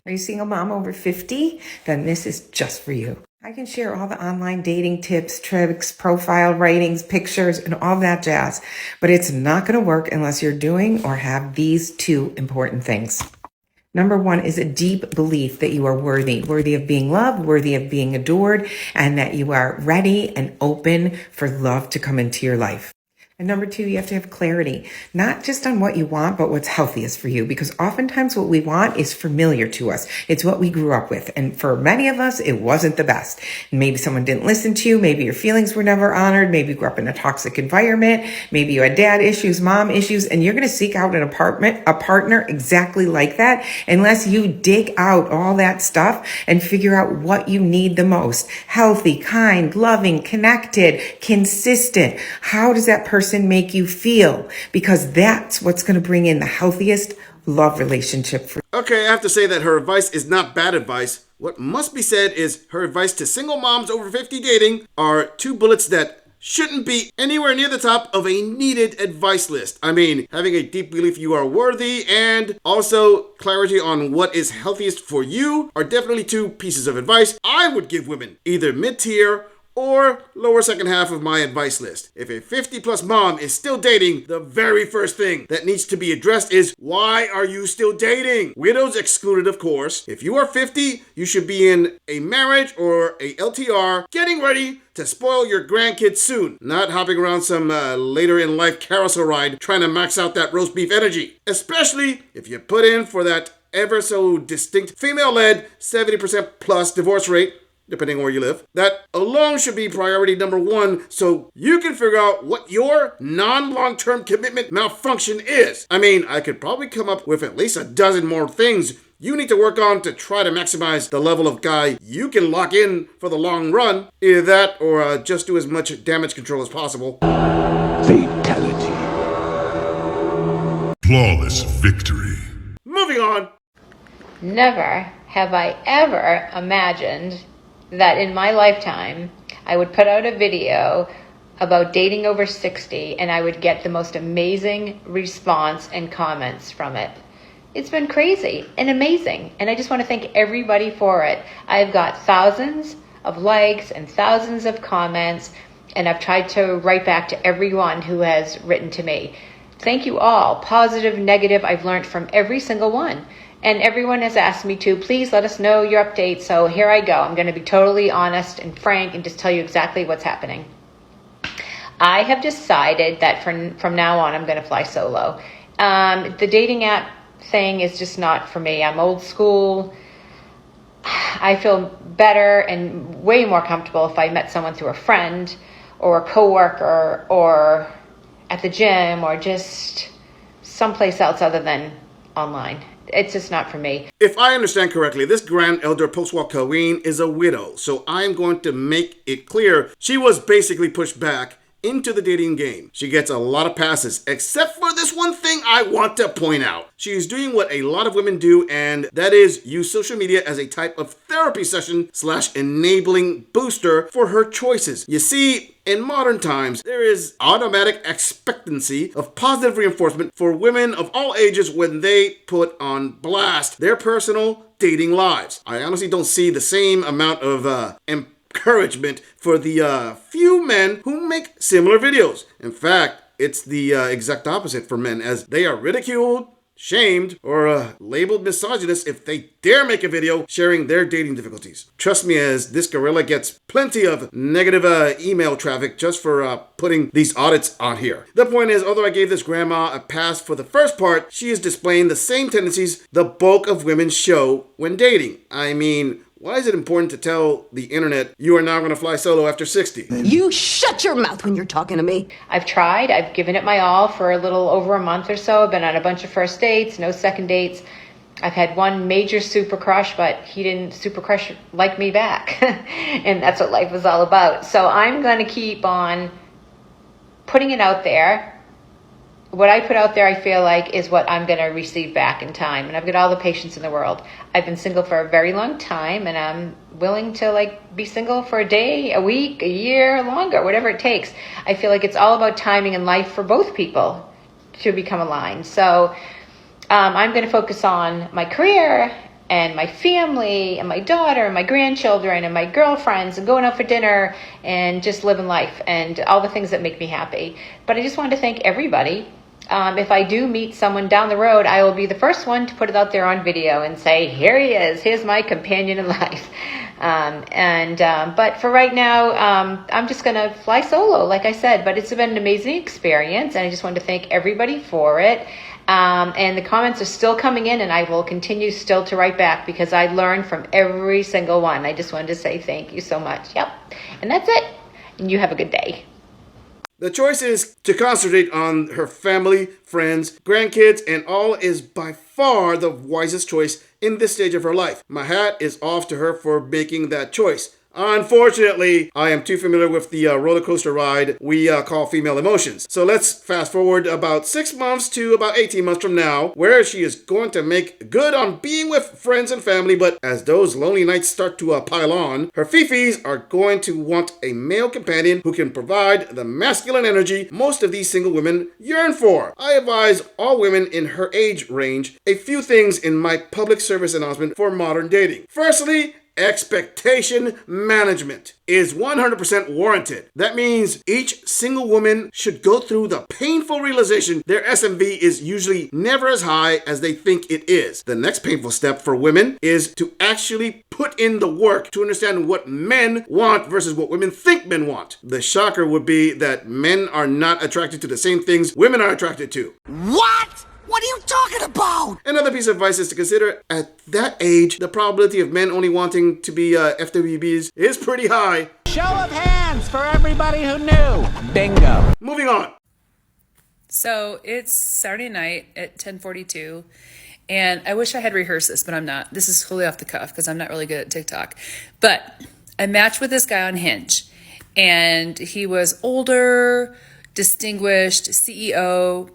Are you a single mom over 50? Then this is just for you. I can share all the online dating tips, tricks, profile writings, pictures, and all that jazz, but it's not going to work unless you're doing or have these two important things. Number one is a deep belief that you are worthy of being loved, worthy of being adored, and that you are ready and open for love to come into your life. And number two, you have to have clarity, not just on what you want, but what's healthiest for you. Because oftentimes what we want is familiar to us. It's what we grew up with. And for many of us, it wasn't the best. Maybe someone didn't listen to you. Maybe your feelings were never honored. Maybe you grew up in a toxic environment. Maybe you had dad issues, mom issues, and you're going to seek out a partner exactly like that unless you dig out all that stuff and figure out what you need the most. Healthy, kind, loving, connected, consistent. How does that person make you feel? Because that's what's going to bring in the healthiest love relationship for you. Okay, I have to say that her advice is not bad advice. What must be said is her advice to single moms over 50 dating are two bullets that shouldn't be anywhere near the top of a needed advice list. I mean, having a deep belief you are worthy and also clarity on what is healthiest for you are definitely two pieces of advice I would give women, either mid-tier or lower second half of my advice list. If a 50-plus mom is still dating, the very first thing that needs to be addressed is, why are you still dating? Widows excluded, of course. If you are 50, you should be in a marriage or a LTR, getting ready to spoil your grandkids soon, not hopping around some later in life carousel ride trying to max out that roast beef energy. Especially if you put in for that ever so distinct female-led 70% plus divorce rate, depending on where you live. That alone should be priority number one so you can figure out what your non-long-term commitment malfunction is. I mean, I could probably come up with at least a dozen more things you need to work on to try to maximize the level of guy you can lock in for the long run. Either that or just do as much damage control as possible. Fatality. Flawless victory. Moving on. Never have I ever imagined that in my lifetime, I would put out a video about dating over 60 and I would get the most amazing response and comments from it. It's been crazy and amazing, and I just want to thank everybody for it. I've got thousands of likes and thousands of comments, and I've tried to write back to everyone who has written to me. Thank you all, positive, negative. I've learned from every single one. And everyone has asked me to, please let us know your updates. So here I go. I'm going to be totally honest and frank and just tell you exactly what's happening. I have decided that from now on, I'm going to fly solo. The dating app thing is just not for me. I'm old school. I feel better and way more comfortable if I met someone through a friend or a coworker or at the gym or just someplace else other than online. It's just not for me. If I understand correctly, this Grand Elder Post-War Queen is a widow, so I'm going to make it clear she was basically pushed back into the dating game. She gets a lot of passes, except for this one thing I want to point out. She is doing what a lot of women do, and that is use social media as a type of therapy session / enabling booster for her choices. You see, in modern times, there is automatic expectancy of positive reinforcement for women of all ages when they put on blast their personal dating lives. I honestly don't see the same amount of encouragement for the few men who make similar videos. In fact, it's the exact opposite for men, as they are ridiculed, shamed, or labeled misogynist if they dare make a video sharing their dating difficulties. Trust me, as this gorilla gets plenty of negative email traffic just for putting these audits on here. The point is, although I gave this grandma a pass for the first part, she is displaying the same tendencies the bulk of women show when dating. I mean, why is it important to tell the internet you are now going to fly solo after 60? You shut your mouth when you're talking to me. I've tried. I've given it my all for a little over a month or so. I've been on a bunch of first dates, no second dates. I've had one major super crush, but he didn't super crush like me back. And that's what life is all about. So I'm going to keep on putting it out there. What I put out there, I feel like, is what I'm going to receive back in time. And I've got all the patience in the world. I've been single for a very long time, and I'm willing to be single for a day, a week, a year, longer, whatever it takes. I feel like it's all about timing in life for both people to become aligned. So I'm going to focus on my career and my family and my daughter and my grandchildren and my girlfriends and going out for dinner and just living life and all the things that make me happy. But I just wanted to thank everybody. If I do meet someone down the road, I will be the first one to put it out there on video and say, here he is, here's my companion in life. But for right now, I'm just going to fly solo, like I said, but it's been an amazing experience, and I just wanted to thank everybody for it. And the comments are still coming in, and I will continue still to write back because I learned from every single one. I just wanted to say thank you so much. Yep. And that's it. And you have a good day. The choice is to concentrate on her family, friends, grandkids, and all is by far the wisest choice in this stage of her life. My hat is off to her for making that choice. Unfortunately, I am too familiar with the roller coaster ride we call female emotions. So let's fast forward about 6 months to about 18 months from now, where she is going to make good on being with friends and family, but as those lonely nights start to pile on, her fifis are going to want a male companion who can provide the masculine energy most of these single women yearn for. I advise all women in her age range a few things in my public service announcement for modern dating. Firstly, expectation management is 100% warranted. That means each single woman should go through the painful realization their SMV is usually never as high as they think it is. The next painful step for women is to actually put in the work to understand what men want versus what women think men want. The shocker would be that men are not attracted to the same things women are attracted to. What? What are you talking about? Another piece of advice is to consider at that age, the probability of men only wanting to be FWBs is pretty high. Show of hands for everybody who knew. Bingo. Moving on. So it's Saturday night at 10:42, and I wish I had rehearsed this, but I'm not. This is fully off the cuff because I'm not really good at TikTok. But I matched with this guy on Hinge, and he was older, distinguished, CEO,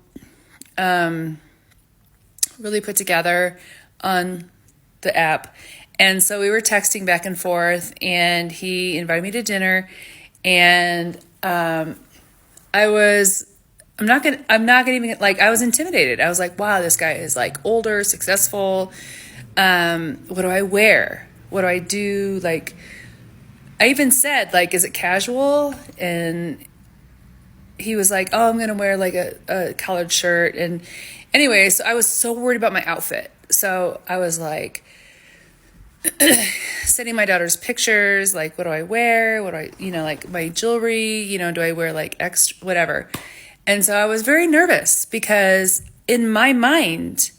really put together on the app. And so we were texting back and forth, and he invited me to dinner, and I was intimidated. I was like, wow, this guy is like older, successful. What do I wear? What do I do? Like, I even said, like, is it casual? And he was like, oh, I'm going to wear like a collared shirt. And anyway, so I was so worried about my outfit. So I was like sending my daughter's pictures, like, what do I wear? What do I, like my jewelry, do I wear like extra, whatever. And so I was very nervous because in my mind,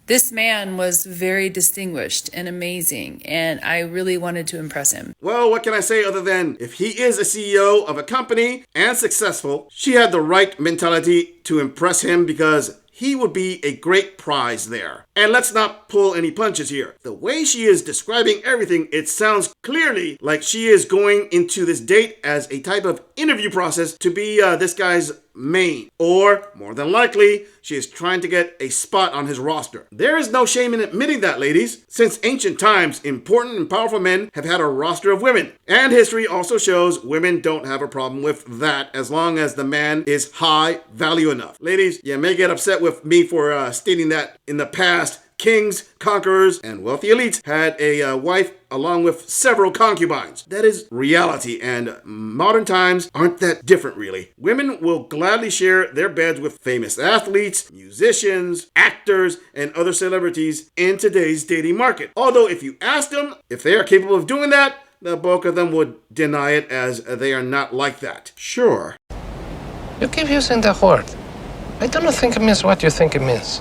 this man was very distinguished and amazing, and I really wanted to impress him. Well, what can I say other than if he is a CEO of a company and successful, she had the right mentality to impress him because he would be a great prize there. And let's not pull any punches here. The way she is describing everything, it sounds clearly like she is going into this date as a type of interview process to be this guy's main. Or, more than likely, she is trying to get a spot on his roster. There is no shame in admitting that, ladies. Since ancient times, important and powerful men have had a roster of women. And history also shows women don't have a problem with that as long as the man is high value enough. Ladies, you may get upset with me for stating that in the past, kings, conquerors, and wealthy elites had a wife along with several concubines. That is reality, and modern times aren't that different, really. Women will gladly share their beds with famous athletes, musicians, actors, and other celebrities in today's dating market. Although if you ask them if they are capable of doing that, the bulk of them would deny it as they are not like that. Sure. You keep using the word. I don't think it means what you think it means.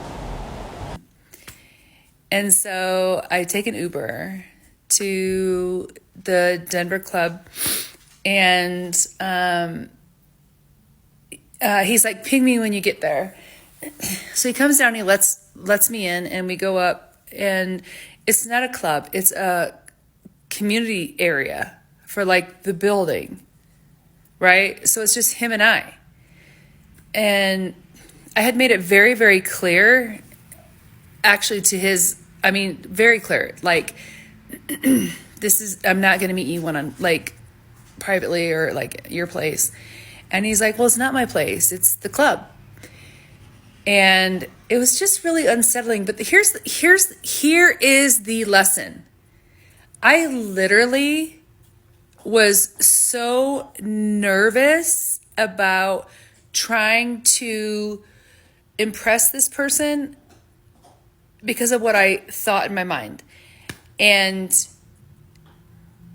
And so I take an Uber to the Denver club, and he's like, ping me when you get there. So he comes down, he lets me in, and we go up, and it's not a club, it's a community area for like the building, right? So it's just him and I. And I had made it very, very clear, actually, to his, very clear, like, I'm not going to meet you one-on, like, privately or, like, your place. And he's like, well, it's not my place, it's the club. And so I was very nervous because in my mind, this man was very distinguished and amazing, and I really wanted to impress him. Well, what can I say other than if he is a CEO of a company and successful, she had the right mentality to impress him. And let's not pull any punches here. The way she is describing everything, it sounds clearly like she is going into this date as a type of interview process to be this guy's main. Or, more than likely, she is trying to get a spot on his roster. There is no shame in admitting that, ladies. Since ancient times, important and powerful men have had a roster of women. And so I was very nervous because in my mind, this man was very distinguished and amazing, and I really wanted to impress him. And it was just really unsettling. But here is the lesson. I literally was so nervous about trying to impress this person because of what I thought in my mind. And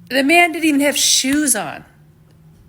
the man didn't even have shoes on.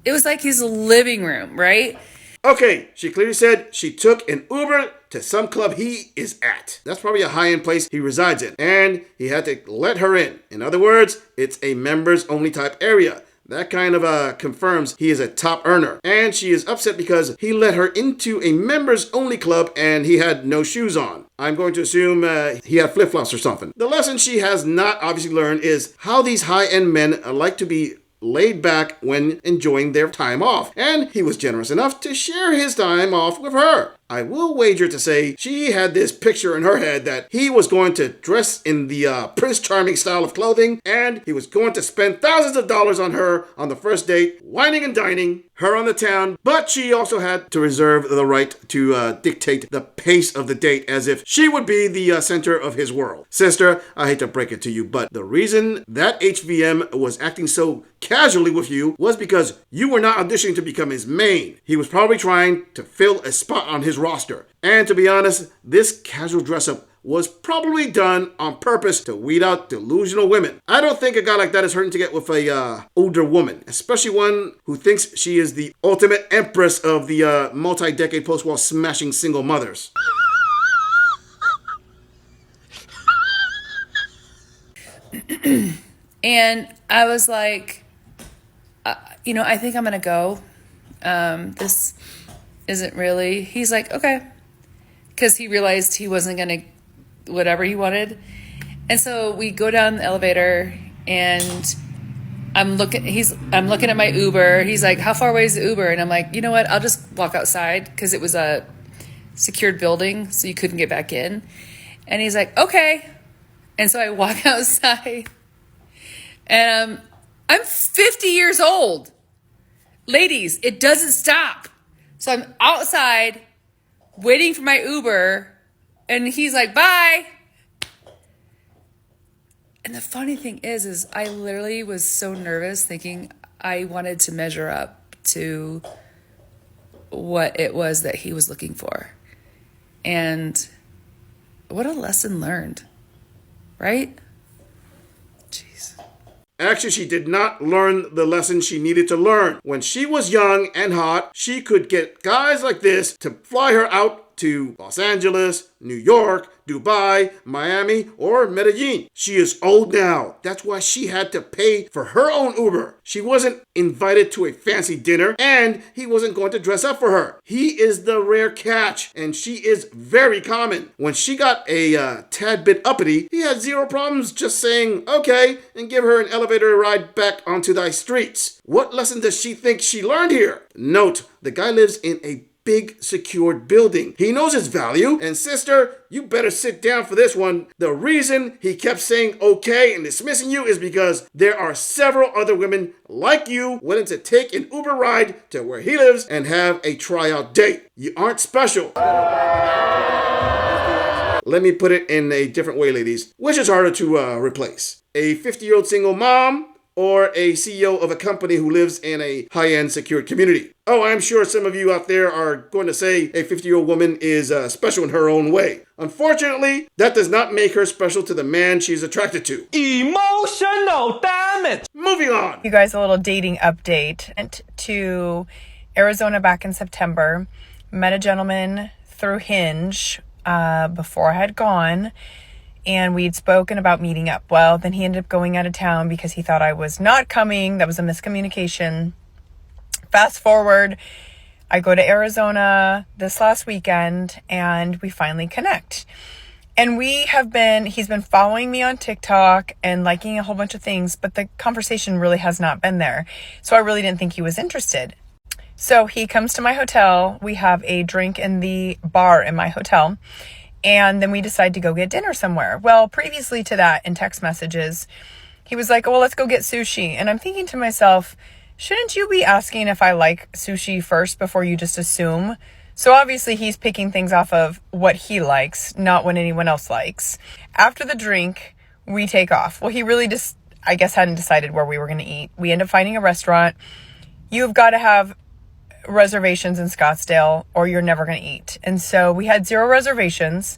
It was like his living room, right? Okay, she clearly said she took an Uber to some club he is at. That's probably a high-end place he resides in. And he had to let her in. In other words, it's a members-only type area. That kind of confirms he is a top earner. And she is upset because he let her into a members-only club and he had no shoes on. I'm going to assume he had flip-flops or something. The lesson she has not obviously learned is how these high-end men like to be laid back when enjoying their time off. And he was generous enough to share his time off with her. I will wager to say she had this picture in her head that he was going to dress in the Prince Charming style of clothing, and he was going to spend thousands of dollars on her on the first date, whining and dining her on the town, but she also had to reserve the right to dictate the pace of the date as if she would be the center of his world. Sister, I hate to break it to you, but the reason that HVM was acting so casually with you was because you were not auditioning to become his main. He was probably trying to fill a spot on his roster. And to be honest, this casual dress-up was probably done on purpose to weed out delusional women. I don't think a guy like that is hurting to get with a older woman, especially one who thinks she is the ultimate empress of the multi-decade post-war smashing single mothers. And I was like, I think I'm going to go. This isn't really, he's like, okay. Because he realized he wasn't going to, whatever he wanted. And so we go down the elevator and I'm looking at my Uber. He's like, how far away is the Uber? And I'm like, you know what? I'll just walk outside because it was a secured building. So you couldn't get back in. And he's like, okay. And so I walk outside and I'm 50 years old. Ladies, it doesn't stop. So I'm outside waiting for my Uber and he's like, bye. And the funny thing is I literally was so nervous thinking I wanted to measure up to what it was that he was looking for. And what a lesson learned, right? Jeez. Actually, she did not learn the lesson she needed to learn. When she was young and hot, she could get guys like this to fly her out to Los Angeles, New York, Dubai, Miami, or Medellin. She is old now. That's why she had to pay for her own Uber. She wasn't invited to a fancy dinner, and he wasn't going to dress up for her. He is the rare catch, and she is very common. When she got a tad bit uppity, he had zero problems just saying, okay, and give her an elevator ride back onto thy streets. What lesson does she think she learned here? Note, the guy lives in a big secured building. He knows his value, and sister, you better sit down for this one. The reason he kept saying okay and dismissing you is because there are several other women like you willing to take an Uber ride to where he lives and have a tryout date. You aren't special. Let me put it in a different way, ladies. Which is harder to replace? A 50-year-old single mom or a CEO of a company who lives in a high-end secured community? Oh, I'm sure some of you out there are going to say a 50-year-old woman is special in her own way. Unfortunately, that does not make her special to the man she's attracted to. Emotional damage. Moving on. You guys, a little dating update. Went to Arizona back in September. Met a gentleman through Hinge before I had gone. And we'd spoken about meeting up. Well, then he ended up going out of town because he thought I was not coming. That was a miscommunication. Fast forward, I go to Arizona this last weekend and we finally connect. And he's been following me on TikTok and liking a whole bunch of things, but the conversation really has not been there. So I really didn't think he was interested. So he comes to my hotel. We have a drink in the bar in my hotel. And then we decide to go get dinner somewhere. Well, previously to that, in text messages, he was like, well, let's go get sushi. And I'm thinking to myself, shouldn't you be asking if I like sushi first before you just assume So obviously he's picking things off of what he likes, not what anyone else likes. After the drink, we take off. Well, he really just, I guess, hadn't decided where we were going to eat. We end up finding a restaurant. You've got to have reservations in Scottsdale or you're never going to eat. And so we had 0 reservations.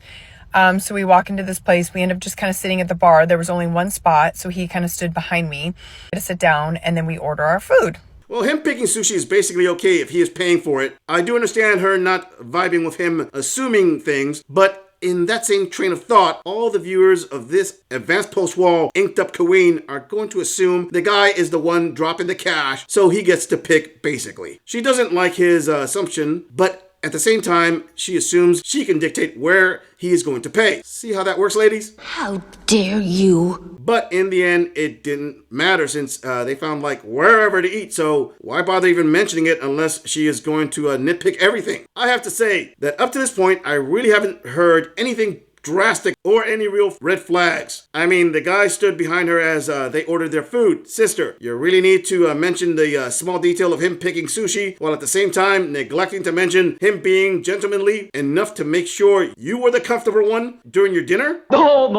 So we walk into this place. We end up just kind of sitting at the bar. There was only one spot, so he kind of stood behind me to sit down, and then we order our food. Well, him picking sushi is basically okay if he is paying for it. I do understand her not vibing with him assuming things, but in that same train of thought, all the viewers of this advanced post-wall inked up queen are going to assume the guy is the one dropping the cash, so he gets to pick basically. She doesn't like his assumption, but at the same time, she assumes she can dictate where he is going to pay. See how that works, ladies? How dare you? But in the end, it didn't matter since they found like wherever to eat. So why bother even mentioning it unless she is going to nitpick everything? I have to say that up to this point, I really haven't heard anything drastic or any real red flags. I mean, the guy stood behind her as they ordered their food. Sister, you really need to mention the small detail of him picking sushi while at the same time neglecting to mention him being gentlemanly enough to make sure you were the comfortable one during your dinner? No.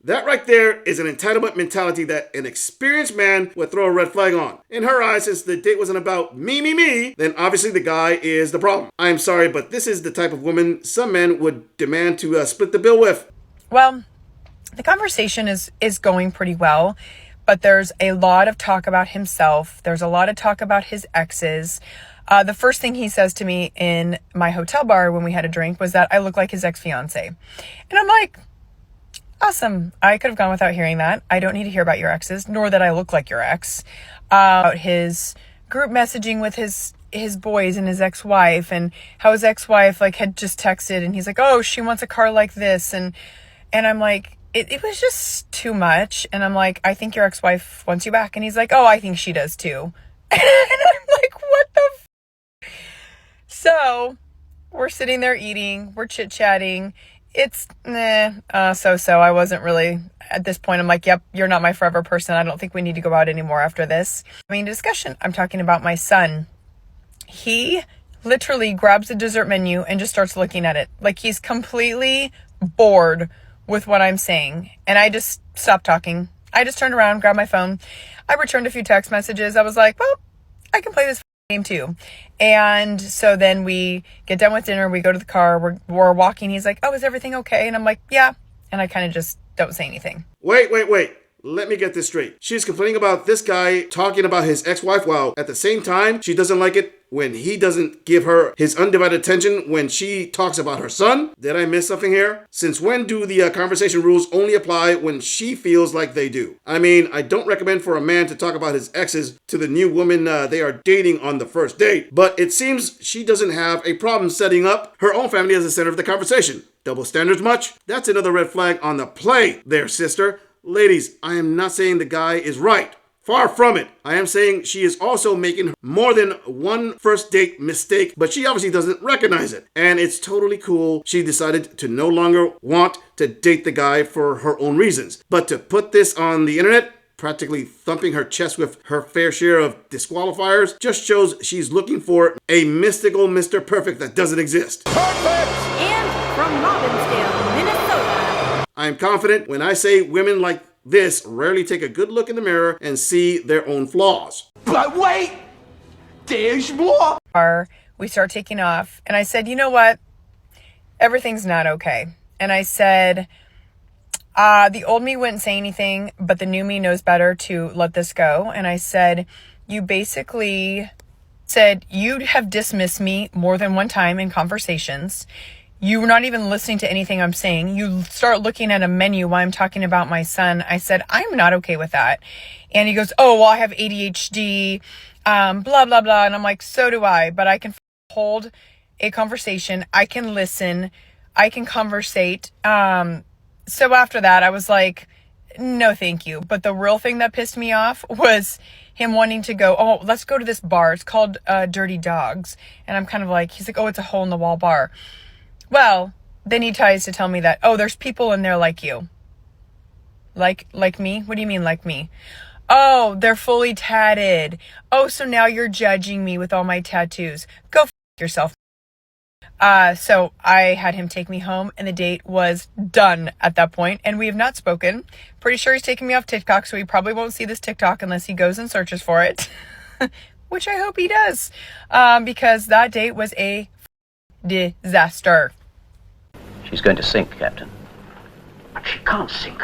That right there is an entitlement mentality that an experienced man would throw a red flag on. In her eyes, since the date wasn't about me, then obviously the guy is the problem. I'm sorry, but this is the type of woman some men would demand to split the bill with. Well, the conversation is going pretty well, but there's a lot of talk about himself. There's a lot of talk about his exes. The first thing he says to me in my hotel bar when we had a drink was that I look like his ex-fiance. And I'm like, awesome. I could have gone without hearing that. I don't need to hear about your exes, nor that I look like your ex. About his group messaging with his boys and his ex-wife, and how his ex-wife like had just texted and he's like, oh, she wants a car like this, and I'm like, it was just too much. And I'm like, I think your ex-wife wants you back. And he's like, oh, I think she does too. And I'm like, what the So we're sitting there eating, we're chit-chatting. It's so I wasn't really, at this point I'm like, yep, you're not my forever person. I don't think we need to go out anymore after this. I mean, discussion. I'm talking about my son. He literally grabs the dessert menu and just starts looking at it. Like he's completely bored with what I'm saying. And I just stopped talking. I just turned around, grabbed my phone. I returned a few text messages. I was like, well, I can play this game too. And so then we get done with dinner. We go to the car. We're walking. He's like, oh, is everything okay? And I'm like, yeah. And I kind of just don't say anything. Wait. Let me get this straight. She's complaining about this guy talking about his ex-wife while at the same time she doesn't like it when he doesn't give her his undivided attention when she talks about her son? Did I miss something here? Since when do the conversation rules only apply when she feels like they do? I mean, I don't recommend for a man to talk about his exes to the new woman they are dating on the first date, but it seems she doesn't have a problem setting up her own family as the center of the conversation. Double standards much? That's another red flag on the play there, sister. Ladies, I am not saying the guy is right. Far from it. I am saying she is also making more than one first date mistake, but she obviously doesn't recognize it. And it's totally cool. She decided to no longer want to date the guy for her own reasons. But to put this on the internet, practically thumping her chest with her fair share of disqualifiers, just shows she's looking for a mystical Mr. Perfect that doesn't exist. And from Robbinsdale, Minnesota. I'm confident when I say women like this rarely take a good look in the mirror and see their own flaws. But wait! There's more! We start taking off, and I said, you know what? Everything's not okay. And I said, the old me wouldn't say anything, but the new me knows better to let this go. And I said, you basically said you have dismissed me more than one time in conversations. You were not even listening to anything I'm saying. You start looking at a menu while I'm talking about my son. I said, I'm not okay with that. And he goes, oh, well, I have ADHD, blah, blah, blah. And I'm like, so do I, but I can hold a conversation. I can listen. I can conversate. So after that, I was like, no, thank you. But the real thing that pissed me off was him wanting to go, oh, let's go to this bar. It's called Dirty Dogs. And I'm kind of like, he's like, oh, it's a hole in the wall bar. Well, then he tries to tell me that, oh, there's people in there like you. Like me? What do you mean like me? Oh, they're fully tatted. Oh, so now you're judging me with all my tattoos. Go f*** yourself. So I had him take me home, and the date was done at that point, and we have not spoken. Pretty sure he's taking me off TikTok, so he probably won't see this TikTok unless he goes and searches for it, which I hope he does, because that date was a disaster. She's going to sink, Captain. But she can't sink.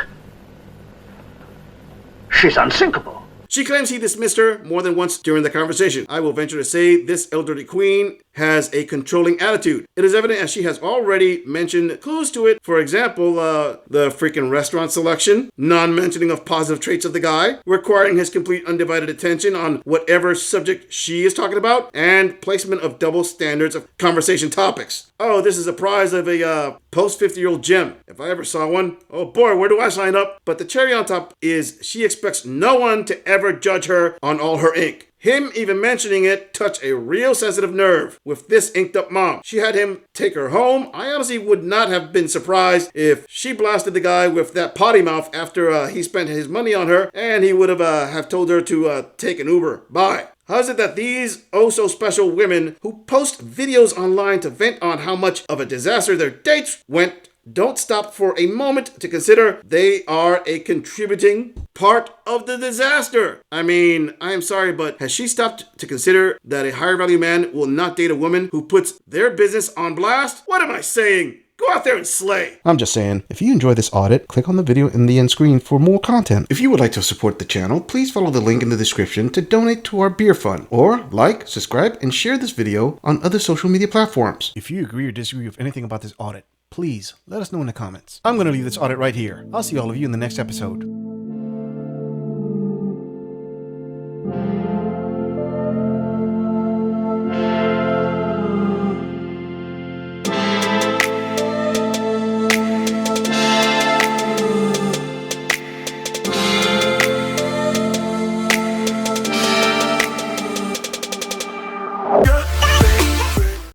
She's unsinkable. She claims he dismissed her more than once during the conversation. I will venture to say this elderly queen has a controlling attitude. It is evident as she has already mentioned clues to it. For example, the freaking restaurant selection, non-mentioning of positive traits of the guy, requiring his complete undivided attention on whatever subject she is talking about, and placement of double standards of conversation topics. Oh, this is a prize of a post-50-year-old gem. If I ever saw one, oh boy, where do I sign up? But the cherry on top is she expects no one to ever judge her on all her ink. Him even mentioning it touched a real sensitive nerve with this inked up mom. She had him take her home. I honestly would not have been surprised if she blasted the guy with that potty mouth after he spent his money on her, and he would have told her to take an Uber. Bye. How is it that these oh-so-special women who post videos online to vent on how much of a disaster their dates went don't stop for a moment to consider they are a contributing part of the disaster? I mean, I am sorry, but has she stopped to consider that a higher value man will not date a woman who puts their business on blast? What am I saying? Go out there and slay. I'm just saying, if you enjoy this audit, click on the video in the end screen for more content. If you would like to support the channel, please follow the link in the description to donate to our beer fund, or like, subscribe, and share this video on other social media platforms. If you agree or disagree with anything about this audit, please let us know in the comments. I'm going to leave this audit right here. I'll see all of you in the next episode.